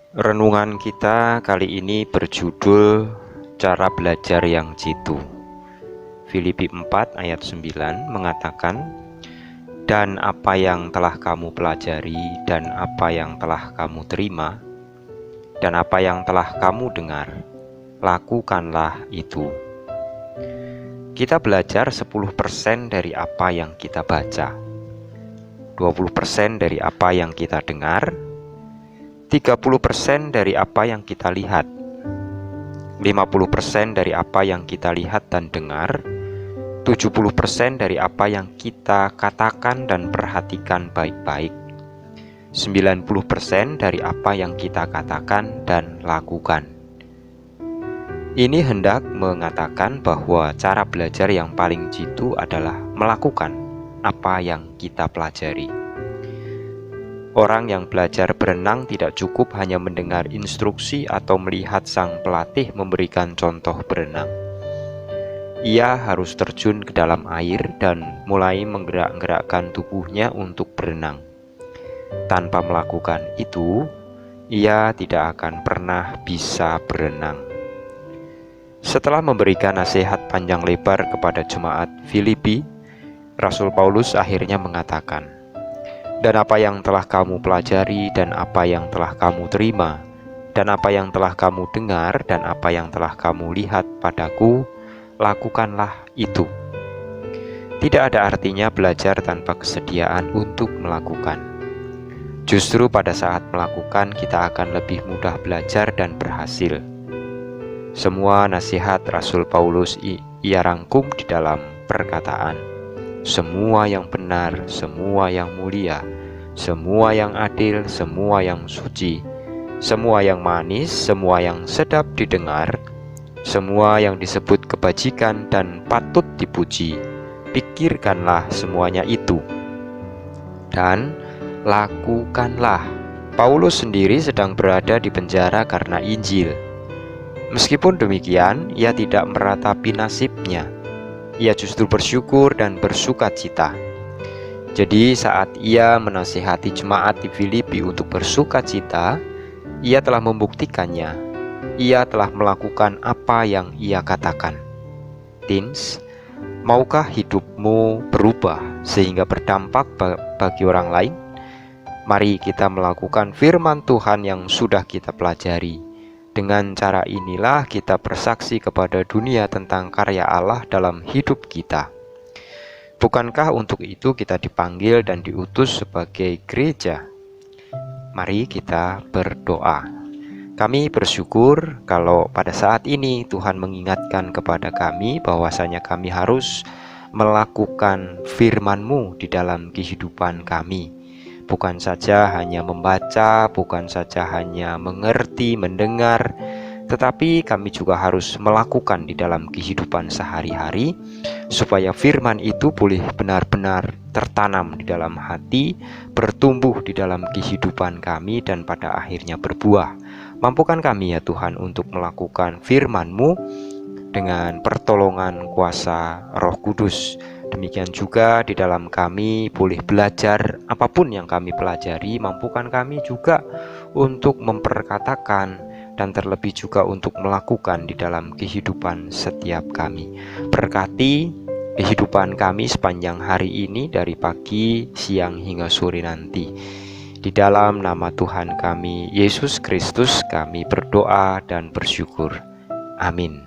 Renungan kita kali ini berjudul Cara Belajar yang Jitu. Filipi 4 ayat 9 mengatakan, "Dan apa yang telah kamu pelajari, dan apa yang telah kamu terima, dan apa yang telah kamu dengar, lakukanlah itu." Kita belajar 10% dari apa yang kita baca, 20% dari apa yang kita dengar, 30% dari apa yang kita lihat, 50% dari apa yang kita lihat dan dengar, 70% dari apa yang kita katakan dan perhatikan baik-baik, 90% dari apa yang kita katakan dan lakukan. Ini hendak mengatakan bahwa cara belajar yang paling jitu adalah melakukan apa yang kita pelajari. Orang yang belajar berenang tidak cukup hanya mendengar instruksi atau melihat sang pelatih memberikan contoh berenang. Ia harus terjun ke dalam air dan mulai menggerak-gerakkan tubuhnya untuk berenang. Tanpa melakukan itu, ia tidak akan pernah bisa berenang. Setelah memberikan nasihat panjang lebar kepada jemaat Filipi, Rasul Paulus akhirnya mengatakan, "Dan apa yang telah kamu pelajari, dan apa yang telah kamu terima, dan apa yang telah kamu dengar, dan apa yang telah kamu lihat padaku, lakukanlah itu." Tidak ada artinya belajar tanpa kesediaan untuk melakukan. Justru pada saat melakukan, kita akan lebih mudah belajar dan berhasil. Semua nasihat Rasul Paulus ia rangkum di dalam perkataan, "Semua yang benar, semua yang mulia, semua yang adil, semua yang suci, semua yang manis, semua yang sedap didengar, semua yang disebut kebajikan dan patut dipuji, pikirkanlah semuanya itu, dan lakukanlah." Paulus sendiri sedang berada di penjara karena Injil. Meskipun demikian, ia tidak meratapi nasibnya. Ia justru bersyukur dan bersuka cita. Jadi saat ia menasihati jemaat di Filipi untuk bersuka cita, ia telah membuktikannya. Ia telah melakukan apa yang ia katakan. Teens, maukah hidupmu berubah sehingga berdampak bagi orang lain? Mari kita melakukan firman Tuhan yang sudah kita pelajari. Dengan cara inilah kita bersaksi kepada dunia tentang karya Allah dalam hidup kita. Bukankah untuk itu kita dipanggil dan diutus sebagai gereja? Mari kita berdoa. Kami bersyukur kalau pada saat ini Tuhan mengingatkan kepada kami bahwasanya kami harus melakukan firman-Mu di dalam kehidupan kami. Bukan saja hanya membaca, bukan saja hanya mengerti, mendengar, tetapi kami juga harus melakukan di dalam kehidupan sehari-hari, supaya firman itu boleh benar-benar tertanam di dalam hati, bertumbuh di dalam kehidupan kami, dan pada akhirnya berbuah. Mampukan kami ya Tuhan untuk melakukan firman-Mu dengan pertolongan kuasa Roh Kudus. Demikian juga di dalam kami boleh belajar apapun yang kami pelajari. Mampukan kami juga untuk memperkatakan dan terlebih juga untuk melakukan di dalam kehidupan setiap kami. Berkati kehidupan kami sepanjang hari ini, dari pagi, siang hingga sore nanti. Di dalam nama Tuhan kami Yesus Kristus kami berdoa dan bersyukur. Amin.